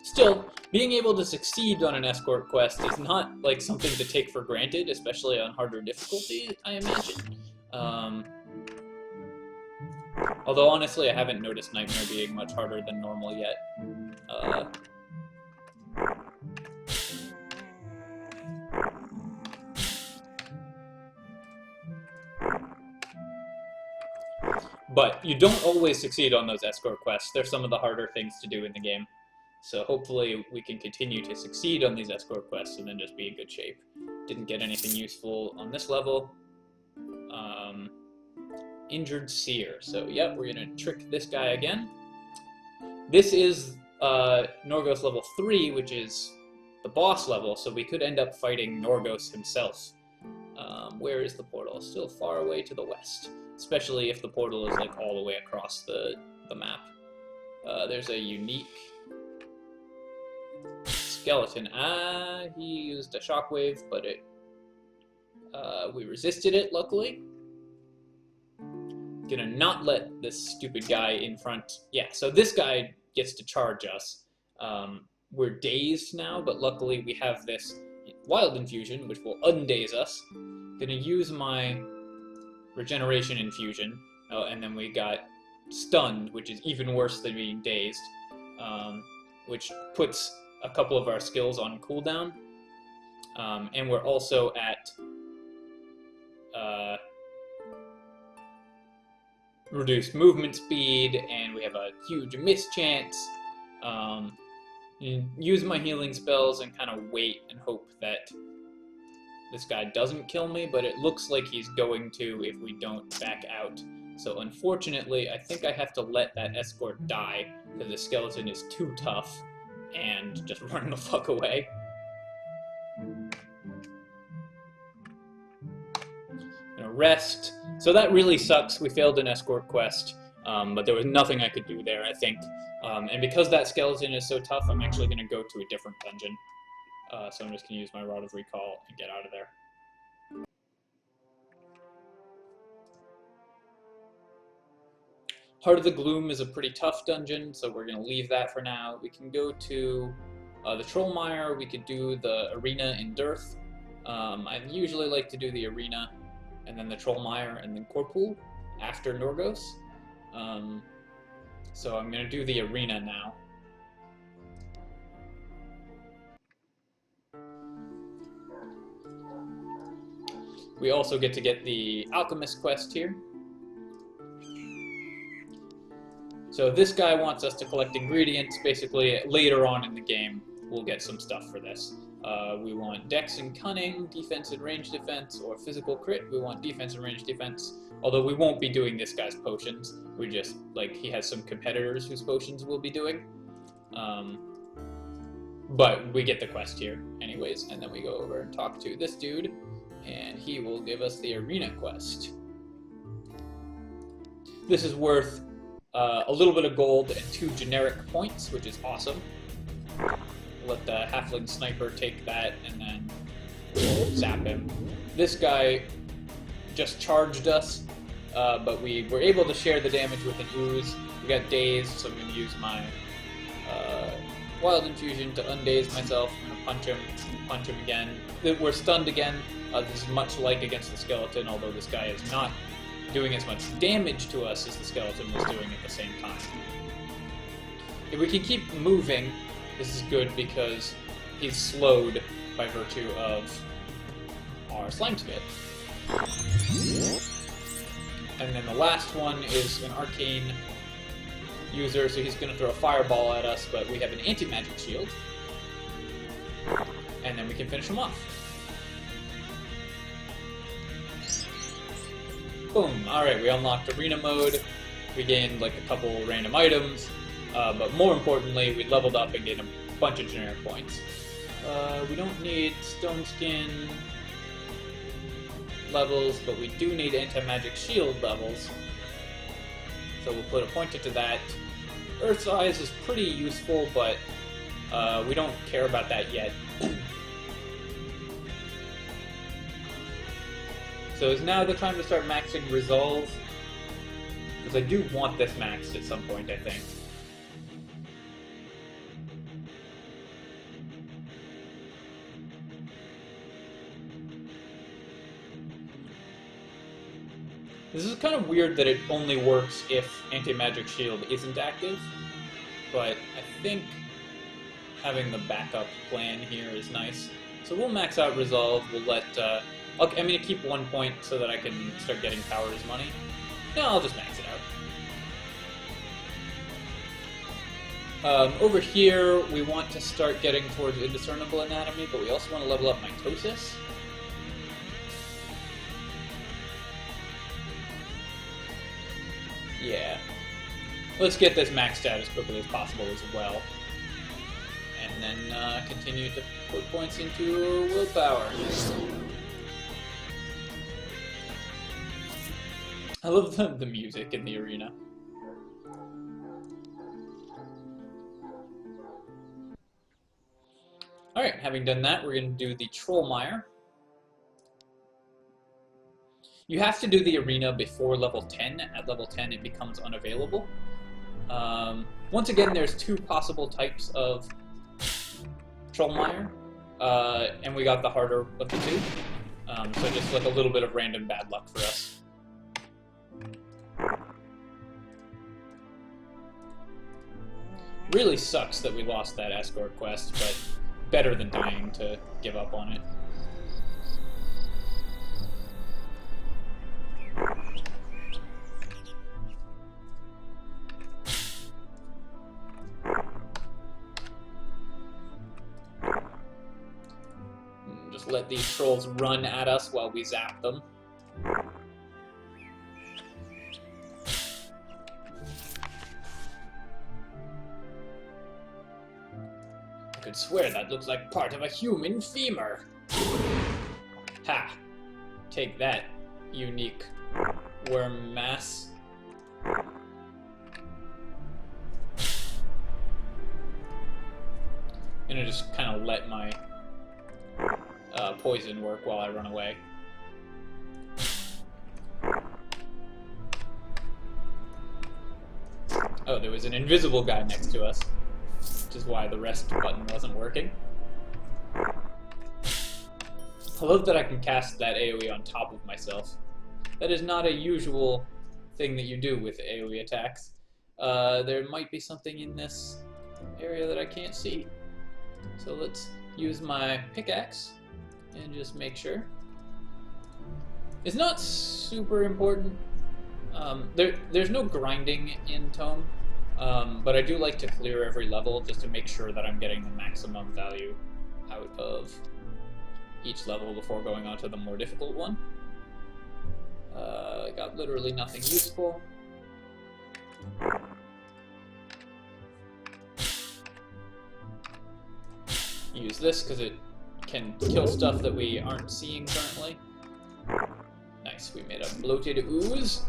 Still, being able to succeed on an escort quest is not like something to take for granted, especially on harder difficulty, I imagine. Although honestly, I haven't noticed Nightmare being much harder than normal yet. But you don't always succeed on those escort quests. They're some of the harder things to do in the game. So hopefully we can continue to succeed on these escort quests and then just be in good shape. Didn't get anything useful on this level. Injured Seer. So yep, we're going to trick this guy again. This is Norgos level 3, which is the boss level, so we could end up fighting Norgos himself. Where is the portal? Still far away to the west. Especially if the portal is like all the way across the map. There's a unique skeleton. He used a shockwave, but we resisted it, luckily. Gonna not let this stupid guy in front. Yeah, so this guy gets to charge us. We're dazed now, but luckily we have this wild infusion, which will undaze us. Gonna use my regeneration infusion. Oh, and then we got stunned, which is even worse than being dazed, which puts a couple of our skills on cooldown. And we're also at reduced movement speed, and we have a huge miss chance. Use my healing spells and kind of wait and hope that this guy doesn't kill me, but it looks like he's going to if we don't back out. So unfortunately, I think I have to let that escort die, because the skeleton is too tough, and just run the fuck away. Gonna rest. So that really sucks. We failed an escort quest, but there was nothing I could do there, I think. And because that skeleton is so tough, I'm actually going to go to a different dungeon. So I'm just going to use my Rod of Recall and get out of there. Heart of the Gloom is a pretty tough dungeon, so we're going to leave that for now. We can go to the Troll Mire. We could do the arena in Derth. I usually like to do the arena, and then the Troll Mire, and then Corpool after Noros. So I'm going to do the arena now. We also get to get the Alchemist quest here. So this guy wants us to collect ingredients. Basically, later on in the game, we'll get some stuff for this. We want Dex and Cunning, Defense and Range Defense, or Physical Crit. We want Defense and Range Defense. Although we won't be doing this guy's potions. We just, like, he has some competitors whose potions we'll be doing. But we get the quest here anyways, and then we go over and talk to this dude, and he will give us the arena quest. This is worth a little bit of gold and 2 generic points, which is awesome. Let the Halfling Sniper take that, and then we'll zap him. This guy just charged us, but we were able to share the damage with an ooze. We got dazed, so I'm going to use my Wild Infusion to undaze myself. I'm going to punch him again. We're stunned again. This is much like against the skeleton, although this guy is not doing as much damage to us as the skeleton was doing at the same time. If we can keep moving, this is good because he's slowed by virtue of our Slime Spit. And then the last one is an Arcane user, so he's going to throw a fireball at us, but we have an anti-magic shield. And then we can finish him off. Boom! Alright, we unlocked arena mode, we gained like a couple random items, but more importantly, we leveled up and gained a bunch of generic points. We don't need Stone Skin levels, but we do need anti-magic shield levels, so we'll put a pointer to that. Earth's Eyes is pretty useful, but we don't care about that yet. So is now the time to start maxing Resolve? Because I do want this maxed at some point, I think. This is kind of weird that it only works if Anti-Magic Shield isn't active, but I think having the backup plan here is nice. So we'll max out Resolve, we'll let... I'm going to keep 1 point so that I can start getting Power's money. No, I'll just max it out. Over here, we want to start getting towards Indiscernible Anatomy, but we also want to level up Mitosis. Yeah. Let's get this maxed out as quickly as possible as well. And then continue to put points into Willpower. I love the music in the arena. Alright, having done that, we're going to do the Troll Mire. You have to do the arena before level 10. At level 10, it becomes unavailable. Once again, there's 2 possible types of Troll Mire, and we got the harder of the 2. So just like a little bit of random bad luck for us. Really sucks that we lost that escort quest, but better than dying to give up on it. Just let these trolls run at us while we zap them. I could swear that looks like part of a human femur. Ha! Take that, unique worm mass. I'm gonna just kind of let my poison work while I run away. Oh, there was an invisible guy next to us, which is why the rest button wasn't working. I love that I can cast that AoE on top of myself. That is not a usual thing that you do with AoE attacks. There might be something in this area that I can't see. So let's use my pickaxe and just make sure. It's not super important. There's no grinding in ToME, but I do like to clear every level just to make sure that I'm getting the maximum value out of each level before going on to the more difficult one. I got literally nothing useful. Use this because it can kill stuff that we aren't seeing currently. Nice, we made a bloated ooze,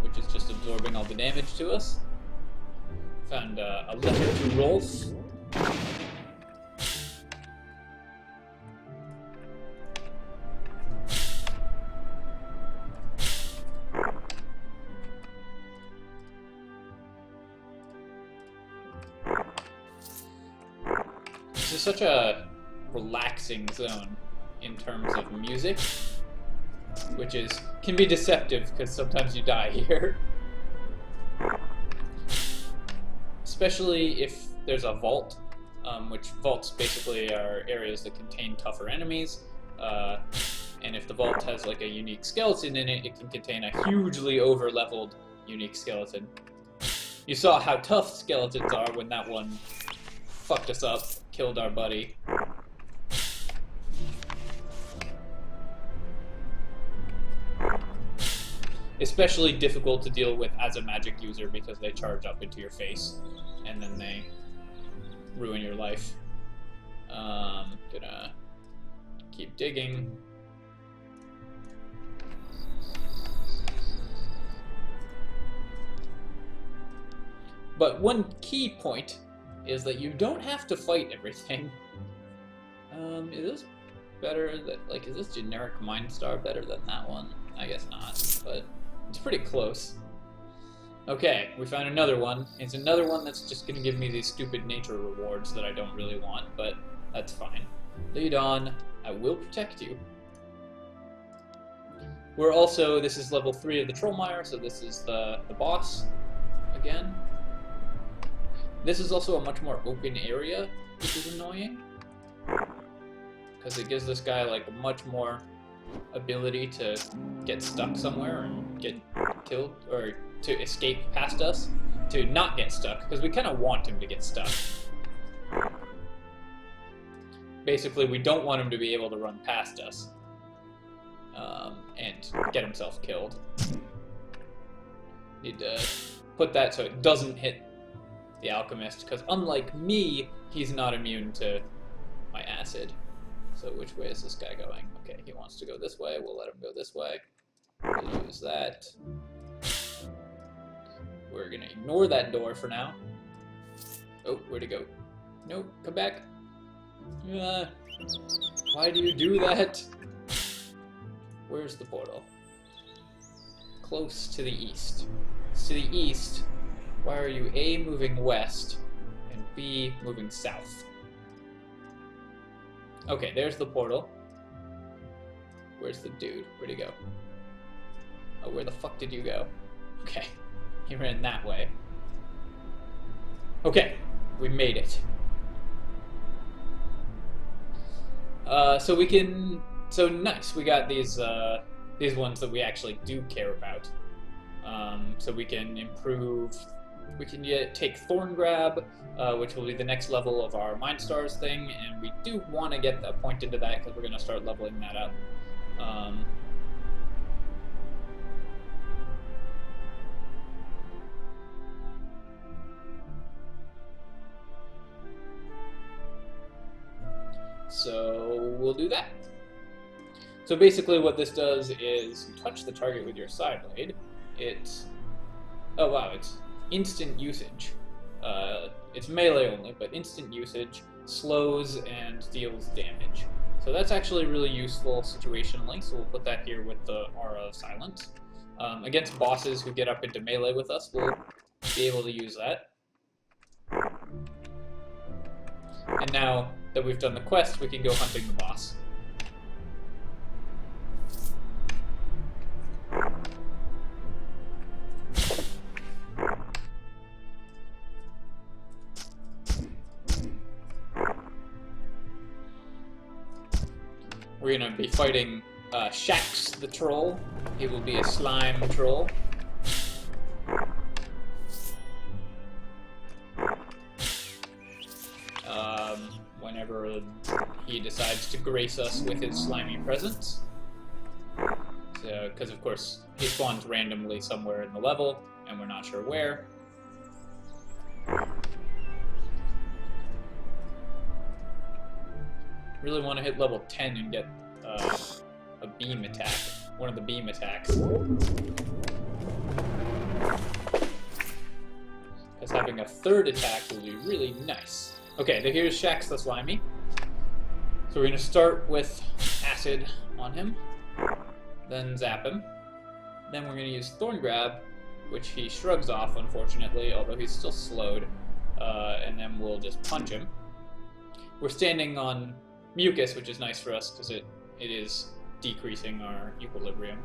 which is just absorbing all the damage to us. Found a letter to Rolf. This is such a relaxing zone in terms of music, which can be deceptive because sometimes you die here. Especially if there's a vault, which vaults basically are areas that contain tougher enemies, and if the vault has like a unique skeleton in it, it can contain a hugely over-leveled unique skeleton. You saw how tough skeletons are when that one fucked us up, killed our buddy. Especially difficult to deal with as a magic user because they charge up into your face and then they ruin your life. Gonna keep digging. But one key point is that you don't have to fight everything. Is this better than, like, is this generic Mind Star better than that one? I guess not, but it's pretty close. Okay, we found another one. It's another one that's just gonna give me these stupid nature rewards that I don't really want, but that's fine. Lead on, I will protect you. We're also, this is level 3 of the Troll Mire, so this is the boss again. This is also a much more open area, which is annoying. Because it gives this guy like much more ability to get stuck somewhere and get killed, or to escape past us, to not get stuck, because we kind of want him to get stuck. Basically, we don't want him to be able to run past us and get himself killed. Need to put that so it doesn't hit the alchemist, because unlike me, he's not immune to my acid. So which way is this guy going? Okay, he wants to go this way. We'll let him go this way. We'll use that. We're gonna ignore that door for now. Oh, where'd he go? Nope, come back. Why do you do that? Where's the portal? Close to the east. To the east. Why are you A, moving west, and B, moving south? Okay, there's the portal. Where's the dude? Where'd he go? Oh, where the fuck did you go? Okay, he ran that way. Okay, we made it. So we can... So nice, we got these ones that we actually do care about. So we can improve We can take Thorn Grab, which will be the next level of our Mind Stars thing, and we do want to get a point into that because we're going to start leveling that up. So we'll do that. So basically what this does is you touch the target with your side blade. It's instant usage. It's melee only, but instant usage slows and deals damage. So that's actually really useful situationally, so we'll put that here with the Aura of Silence. Against bosses who get up into melee with us, we'll be able to use that. And now that we've done the quest, we can go hunting the boss. We're going to be fighting Shax the troll. He will be a slime troll. Whenever he decides to grace us with his slimy presence. So, because of course he spawns randomly somewhere in the level, and we're not sure where. Really want to hit level 10 and get a beam attack. One of the beam attacks. Because having a third attack will be really nice. Okay, here's Shax the Slimy. So we're going to start with Acid on him, then zap him. Then we're going to use Thorn Grab, which he shrugs off, unfortunately, although he's still slowed. And then we'll just punch him. We're standing on Mucus, which is nice for us because it is decreasing our equilibrium.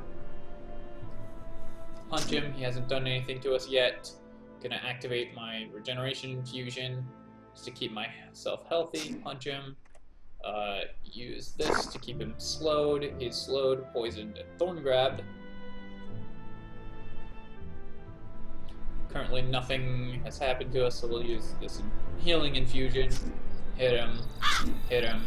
Punch him, he hasn't done anything to us yet. Gonna activate my regeneration infusion just to keep myself healthy. Punch him. Use this to keep him slowed. He's slowed, poisoned, and thorn grabbed. Currently nothing has happened to us, so we'll use this healing infusion. Hit him. Hit him.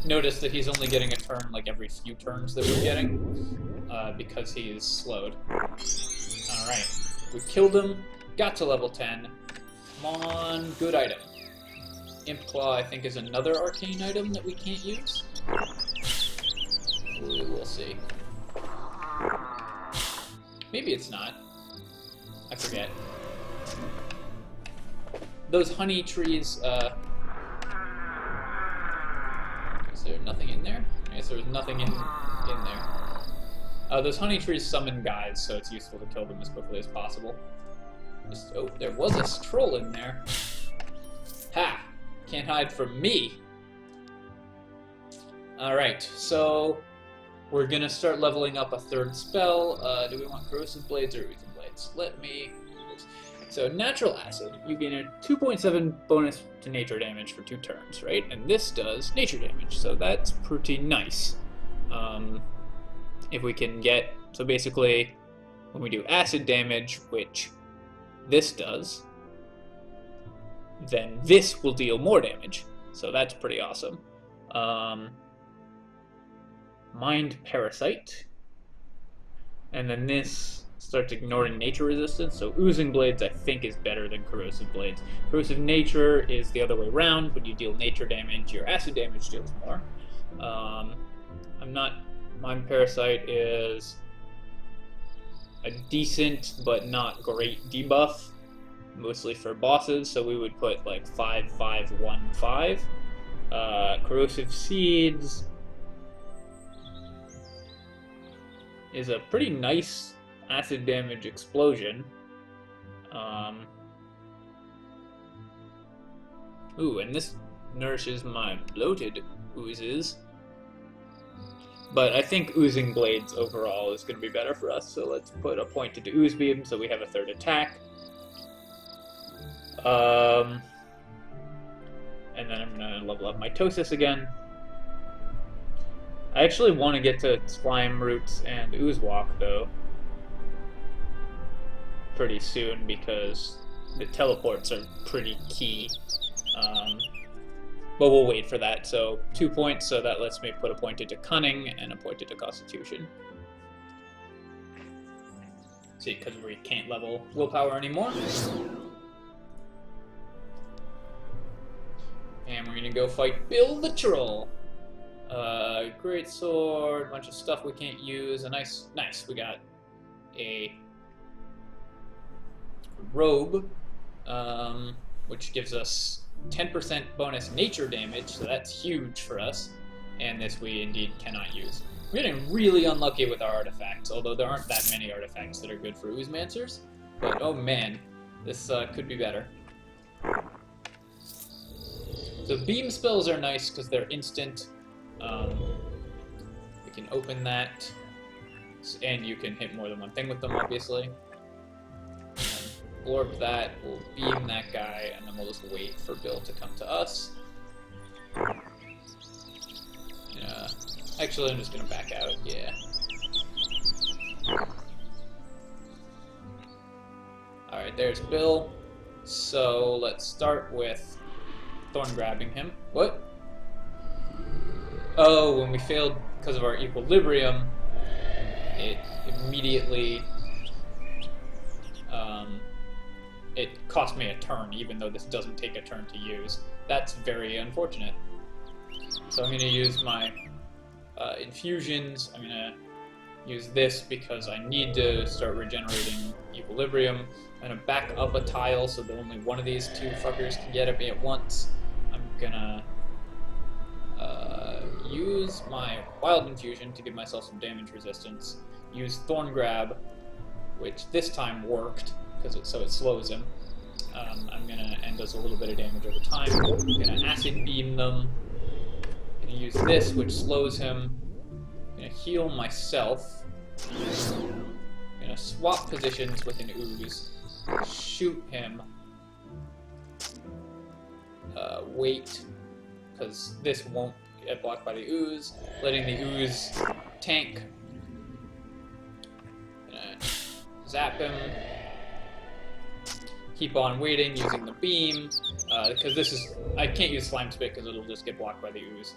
Notice that he's only getting a turn like every few turns that we're getting, because he is slowed. Alright, we killed him, got to level 10. Come on, good item. Imp Claw, I think, is another arcane item that we can't use. We will see. Maybe it's not. I forget. Those honey trees, is there nothing in there? I guess there was nothing in there. Those honey trees summon guys, so it's useful to kill them as quickly as possible. Oh, there was a troll in there. Ha! Can't hide from me! Alright, so we're gonna start leveling up a third spell. Do we want Corrosive Blades or Oozing Blades? Let me... So, Natural Acid, you gain a 2.7 bonus to nature damage for 2 turns, right? And this does nature damage, so that's pretty nice. If we can get... So basically, when we do acid damage, which this does, then this will deal more damage. So that's pretty awesome. Mind Parasite. And then this starts ignoring nature resistance, so Oozing Blades I think is better than Corrosive Blades. Corrosive Nature is the other way around. When you deal nature damage, your acid damage deals more. Mind Parasite is a decent but not great debuff, mostly for bosses, so we would put like 5-5-1-5. Corrosive Seeds is a pretty nice acid damage explosion. Ooh, and this nourishes my bloated oozes. But I think Oozing Blades overall is going to be better for us, so let's put a point into Ooze Beam so we have a third attack. And then I'm going to level up Mitosis again. I actually want to get to Slime Roots and Ooze Walk, though, pretty soon, because the teleports are pretty key. But we'll wait for that. So 2 points, so that lets me put a point into Cunning and a point into Constitution. See, because we can't level Willpower anymore. And we're gonna go fight Bill the Troll. Great sword, bunch of stuff we can't use. Nice. We got a robe, which gives us 10% bonus nature damage, so that's huge for us. And this we indeed cannot use. We're getting really unlucky with our artifacts, although there aren't that many artifacts that are good for Oozemancer's. But oh man, this could be better. So beam spells are nice because they're instant. We can open that, and you can hit more than one thing with them, obviously. Orb that, we'll beam that guy, and then we'll just wait for Bill to come to us. Actually, I'm just gonna back out, yeah. Alright, there's Bill. So, let's start with Thorn grabbing him. What? Oh, when we failed because of our equilibrium, it immediately... it cost me a turn, even though this doesn't take a turn to use. That's very unfortunate. So I'm going to use my infusions. I'm going to use this because I need to start regenerating equilibrium. I'm going to back up a tile so that only one of these two fuckers can get at me at once. I'm going to use my wild infusion to give myself some damage resistance. Use Thorn Grab, which this time worked, so it slows him. I'm gonna and does a little bit of damage over time. I'm gonna acid beam them. I'm gonna use this, which slows him. I'm gonna heal myself. I'm gonna swap positions with an ooze. Shoot him. Wait, because this won't get blocked by the ooze. Letting the ooze tank. Gonna zap him. Keep on waiting using the beam, because this is... I can't use Slime Spit because it'll just get blocked by the ooze.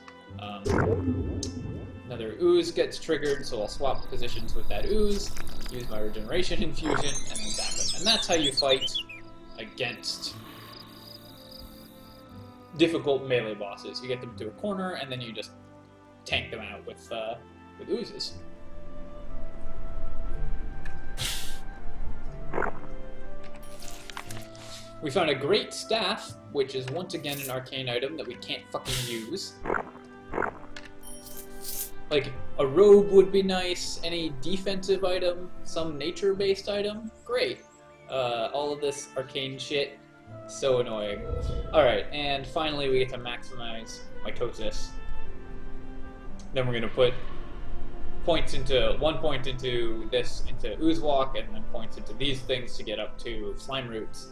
Another ooze gets triggered, so I'll swap positions with that ooze, use my regeneration infusion, and then zap him. And that's how you fight against difficult melee bosses. You get them to a corner, and then you just tank them out with oozes. We found a great staff, which is once again an arcane item that we can't fucking use. Like, a robe would be nice, any defensive item, some nature-based item, great. All of this arcane shit, so annoying. Alright, and finally we get to maximize mitosis. Then we're gonna put points into, 1 point into this, into Ooze Walk, and then points into these things to get up to Slime Roots.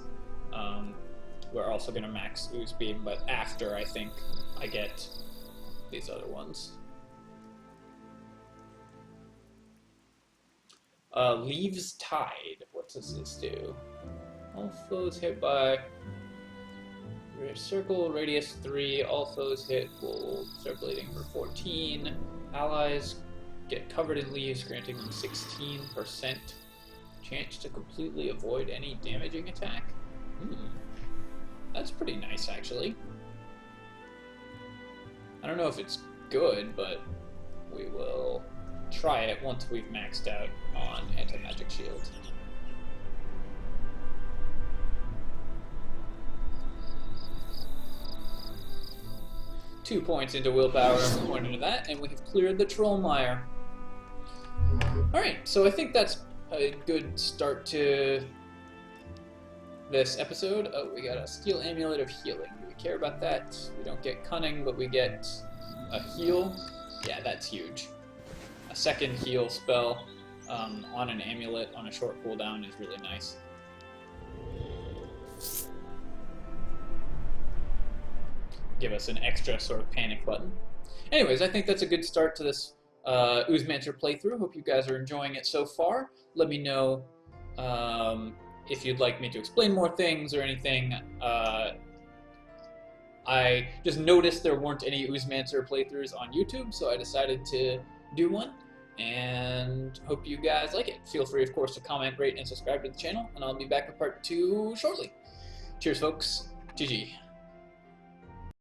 We're also going to max Ooze Beam, but after, I think, I get these other ones. Leaves Tide. What does this do? All foes hit by circle, radius 3. All foes hit will start bleeding for 14. Allies get covered in leaves, granting them 16% chance to completely avoid any damaging attack. That's pretty nice, actually. I don't know if it's good, but we will try it once we've maxed out on Anti-Magic Shield. Two points into willpower, point into that, and we have cleared the Troll Mire. Alright, so I think that's a good start to this episode. Oh, we got a Steel Amulet of Healing. Do we care about that? We don't get Cunning, but we get a heal. Yeah, that's huge. A second heal spell on an amulet on a short cooldown is really nice. Give us an extra sort of panic button. Anyways, I think that's a good start to this Oozemancer playthrough. Hope you guys are enjoying it so far. Let me know if you'd like me to explain more things or anything. I just noticed there weren't any Oozemancer playthroughs on YouTube, so I decided to do one, and hope you guys like it. Feel free, of course, to comment, rate, and subscribe to the channel, and I'll be back with part 2 shortly. Cheers, folks. GG.